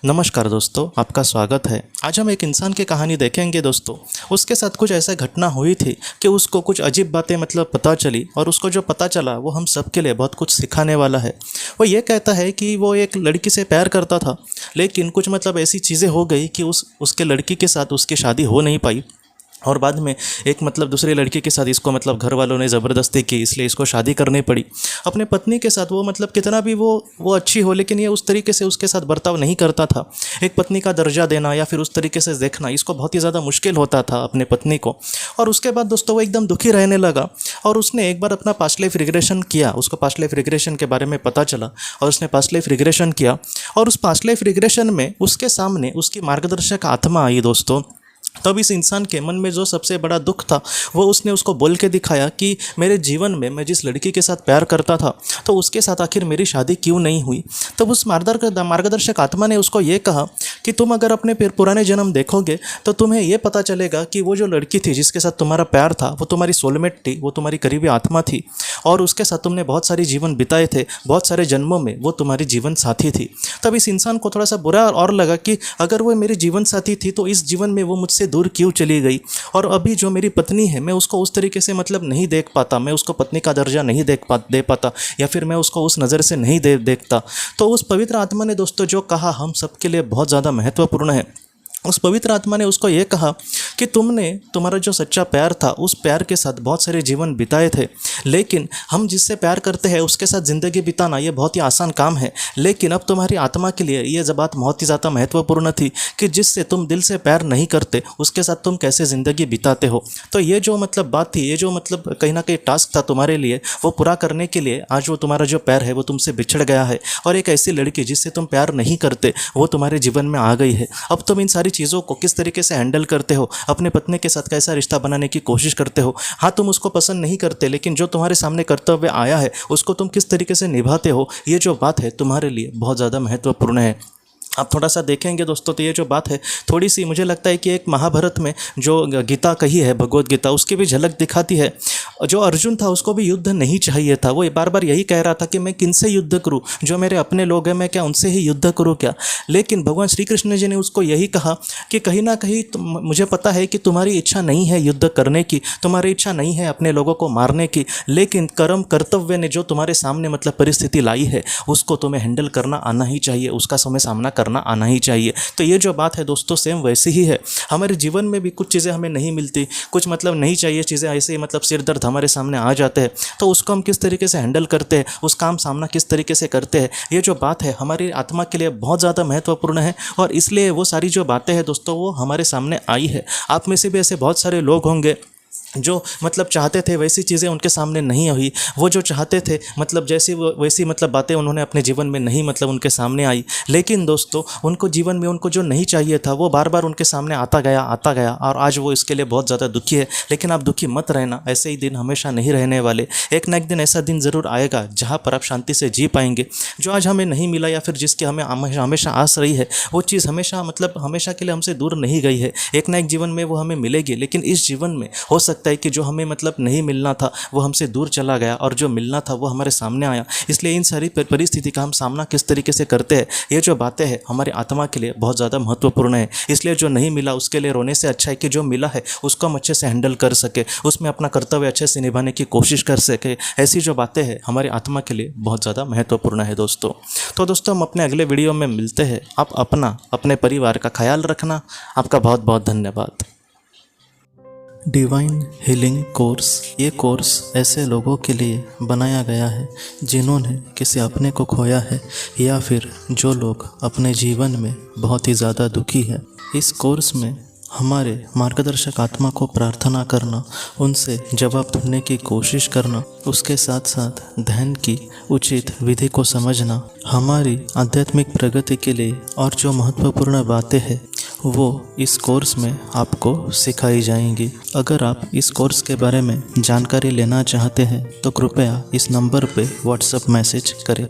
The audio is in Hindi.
नमस्कार दोस्तों, आपका स्वागत है। आज हम एक इंसान की कहानी देखेंगे दोस्तों। उसके साथ कुछ ऐसा घटना हुई थी कि उसको कुछ अजीब बातें पता चली और उसको जो पता चला वो हम सबके लिए बहुत कुछ सिखाने वाला है। वो ये कहता है कि वो एक लड़की से प्यार करता था, लेकिन कुछ ऐसी चीज़ें हो गई कि उसके लड़की के साथ उसकी शादी हो नहीं पाई। और बाद में एक दूसरी लड़की के साथ इसको घर वालों ने ज़बरदस्ती की, इसलिए इसको शादी करनी पड़ी। अपने पत्नी के साथ वो कितना भी वो अच्छी हो, लेकिन ये उस तरीके से उसके साथ बर्ताव नहीं करता था। एक पत्नी का दर्जा देना या फिर उस तरीके से देखना इसको बहुत ही ज़्यादा मुश्किल होता था अपने पत्नी को। और उसके बाद दोस्तों वो एकदम दुखी रहने लगा और उसने एक बार अपना पास्ट लाइफ रिग्रेशन किया। उसको पास्ट लाइफ रिग्रेशन के बारे में पता चला और उसने पास्ट लाइफ रिग्रेशन किया। और उस पास्ट लाइफ रिग्रेशन में उसके सामने उसकी मार्गदर्शक आत्मा आई दोस्तों। तब इस इंसान के मन में जो सबसे बड़ा दुख था वो उसने उसको बोल के दिखाया कि मेरे जीवन में मैं जिस लड़की के साथ प्यार करता था तो उसके साथ आखिर मेरी शादी क्यों नहीं हुई। तब उस मार्गदर्शक आत्मा ने उसको ये कहा कि तुम अगर अपने पुराने जन्म देखोगे तो तुम्हें ये पता चलेगा कि वो जो लड़की थी जिसके साथ तुम्हारा प्यार था वो तुम्हारी सोलमेट थी, वो तुम्हारी करीबी आत्मा थी और उसके साथ तुमने बहुत सारे जीवन बिताए थे, बहुत सारे जन्मों में वो तुम्हारी जीवन साथी थी। तब इस इंसान को थोड़ा सा बुरा और लगा कि अगर वो मेरी जीवन साथी थी तो इस जीवन में वो मुझसे दूर क्यों चली गई। और अभी जो मेरी पत्नी है मैं उसको उस तरीके से नहीं देख पाता, मैं उसको पत्नी का दर्जा नहीं दे पाता या फिर मैं उसको उस नज़र से नहीं देखता। तो उस पवित्र आत्मा ने दोस्तों जो कहा हम सबके लिए बहुत ज़्यादा महत्वपूर्ण है। उस पवित्र आत्मा ने उसको ये कहा कि तुम्हारा जो सच्चा प्यार था उस प्यार के साथ बहुत सारे जीवन बिताए थे, लेकिन हम जिससे प्यार करते हैं उसके साथ ज़िंदगी बिताना ये बहुत ही आसान काम है। लेकिन अब तुम्हारी आत्मा के लिए ये बात बहुत ही ज़्यादा महत्वपूर्ण थी कि जिससे तुम दिल से प्यार नहीं करते उसके साथ तुम कैसे ज़िंदगी बिताते हो। तो ये जो बात थी, ये जो कहीं ना कहीं टास्क था तुम्हारे लिए, वो पूरा करने के लिए आज वो तुम्हारा जो प्यार है वो तुमसे बिछड़ गया है और एक ऐसी लड़की जिससे तुम प्यार नहीं करते वो तुम्हारे जीवन में आ गई है। अब तुम इन सारी चीज़ों को किस तरीके से हैंडल करते हो, अपने पत्नी के साथ कैसा रिश्ता बनाने की कोशिश करते हो। हाँ, तुम उसको पसंद नहीं करते, लेकिन जो तुम्हारे सामने कर्तव्य आया है उसको तुम किस तरीके से निभाते हो, ये जो बात है तुम्हारे लिए बहुत ज़्यादा महत्वपूर्ण है। आप थोड़ा सा देखेंगे दोस्तों तो ये जो बात है थोड़ी सी मुझे लगता है कि एक महाभारत में जो गीता कही है, भगवद गीता, उसकी भी झलक दिखाती है। जो अर्जुन था उसको भी युद्ध नहीं चाहिए था, वो बार बार यही कह रहा था कि मैं किनसे युद्ध करूं, जो मेरे अपने लोग हैं मैं क्या उनसे ही युद्ध करूं क्या। लेकिन भगवान श्री कृष्ण जी ने उसको यही कहा कि कहीं ना कहीं मुझे पता है कि तुम्हारी इच्छा नहीं है युद्ध करने की, तुम्हारी इच्छा नहीं है अपने लोगों को मारने की, लेकिन कर्तव्य ने जो तुम्हारे सामने परिस्थिति लाई है उसको तुम्हें हैंडल करना आना ही चाहिए, उसका सामना करना आना ही चाहिए। तो ये जो बात है दोस्तों सेम वैसी ही है। हमारे जीवन में भी कुछ चीज़ें हमें नहीं मिलती, कुछ नहीं चाहिए चीज़ें, ऐसे ही सिर दर्द हमारे सामने आ जाते हैं, तो उसको हम किस तरीके से हैंडल करते हैं, उसका हम सामना किस तरीके से करते हैं, ये जो बात है हमारी आत्मा के लिए बहुत ज़्यादा महत्वपूर्ण है। और इसलिए वो सारी जो बातें हैं दोस्तों वो हमारे सामने आई है। आप में से भी ऐसे बहुत सारे लोग होंगे जो चाहते थे वैसी चीज़ें उनके सामने नहीं हुई, वो जो चाहते थे जैसी वैसी बातें उन्होंने अपने जीवन में नहीं उनके सामने आई। लेकिन दोस्तों उनको जीवन में उनको जो नहीं चाहिए था वो बार बार उनके सामने आता गया और आज वो इसके लिए बहुत ज़्यादा दुखी है। लेकिन आप दुखी मत रहना, ऐसे ही दिन हमेशा नहीं रहने वाले। एक ना एक दिन ऐसा दिन ज़रूर आएगा जहाँ पर आप शांति से जी पाएंगे। जो आज हमें नहीं मिला या फिर जिसकी हमें हमेशा आस रही है वो चीज़ हमेशा हमेशा के लिए हमसे दूर नहीं गई है। एक ना एक जीवन में वो हमें मिलेगी, लेकिन इस जीवन में हो सकता है कि जो हमें नहीं मिलना था वो हमसे दूर चला गया और जो मिलना था वो हमारे सामने आया। इसलिए इन सारी परिस्थिति का हम सामना किस तरीके से करते हैं, ये जो बातें हैं हमारी आत्मा के लिए बहुत ज़्यादा महत्वपूर्ण है। इसलिए जो नहीं मिला उसके लिए रोने से अच्छा है कि जो मिला है उसको हम अच्छे से हैंडल कर सके, उसमें अपना कर्तव्य अच्छे से निभाने की कोशिश कर सके। ऐसी जो बातें हैं हमारी आत्मा के लिए बहुत ज़्यादा महत्वपूर्ण है दोस्तों। तो दोस्तों हम अपने अगले वीडियो में मिलते हैं। आप अपने परिवार का ख्याल रखना। आपका बहुत बहुत धन्यवाद। डिवाइन हीलिंग कोर्स, ये कोर्स ऐसे लोगों के लिए बनाया गया है जिन्होंने किसी अपने को खोया है या फिर जो लोग अपने जीवन में बहुत ही ज़्यादा दुखी है। इस कोर्स में हमारे मार्गदर्शक आत्मा को प्रार्थना करना, उनसे जवाब ढूंढने की कोशिश करना, उसके साथ साथ ध्यान की उचित विधि को समझना हमारी आध्यात्मिक प्रगति के लिए और जो महत्वपूर्ण बातें हैं वो इस कोर्स में आपको सिखाई जाएंगी। अगर आप इस कोर्स के बारे में जानकारी लेना चाहते हैं तो कृपया इस नंबर पे व्हाट्सएप मैसेज करें।